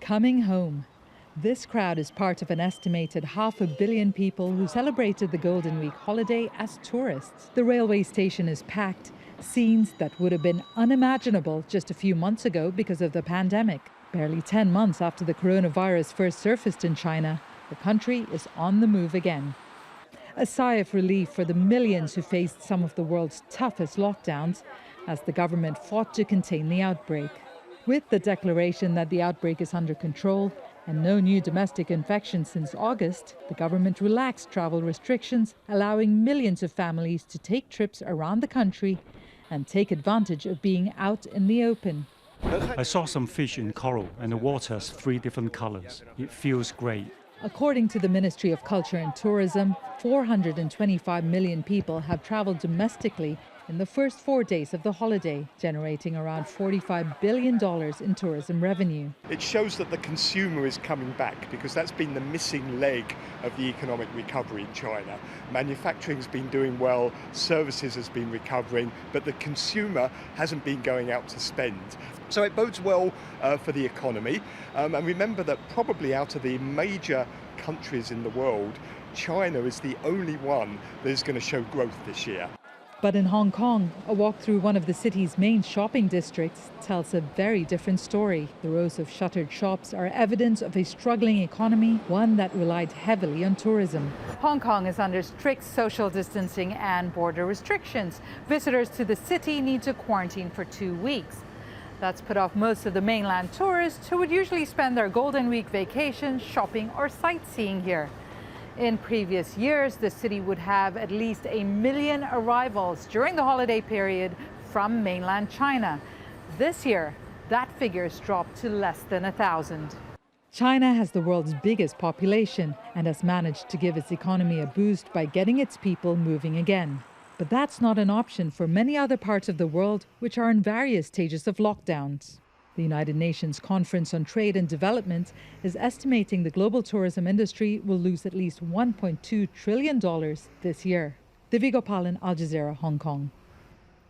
coming home. This crowd is part of an estimated 500 million people who celebrated the Golden Week holiday as tourists. The railway station is packed, scenes that would have been unimaginable just a few months ago because of the pandemic. Barely 10 months after the coronavirus first surfaced in China, the country is on the move again. A sigh of relief for the millions who faced some of the world's toughest lockdowns as the government fought to contain the outbreak. With the declaration that the outbreak is under control and no new domestic infections since August, the government relaxed travel restrictions, allowing millions of families to take trips around the country and take advantage of being out in the open. I saw some fish in coral and the water has 3 different colors. It feels great. According to the Ministry of Culture and Tourism, 425 million people have traveled domestically in the first 4 days of the holiday, generating around $45 billion in tourism revenue. It shows that the consumer is coming back because that's been the missing leg of the economic recovery in China. Manufacturing has been doing well, services has been recovering, but the consumer hasn't been going out to spend. So it bodes well for the economy. And remember that probably out of the major countries in the world, China is the only one that is going to show growth this year. But in Hong Kong, a walk through one of the city's main shopping districts tells a very different story. The rows of shuttered shops are evidence of a struggling economy, one that relied heavily on tourism. Hong Kong is under strict social distancing and border restrictions. Visitors to the city need to quarantine for 2 weeks. That's put off most of the mainland tourists who would usually spend their Golden Week vacation shopping or sightseeing here. In previous years, the city would have at least 1 million arrivals during the holiday period from mainland China. This year, that figure's dropped to less than 1,000. China has the world's biggest population and has managed to give its economy a boost by getting its people moving again. But that's not an option for many other parts of the world which are in various stages of lockdowns. The United Nations Conference on Trade and Development is estimating the global tourism industry will lose at least $1.2 trillion this year. Divya, Gopalan, Al Jazeera, Hong Kong.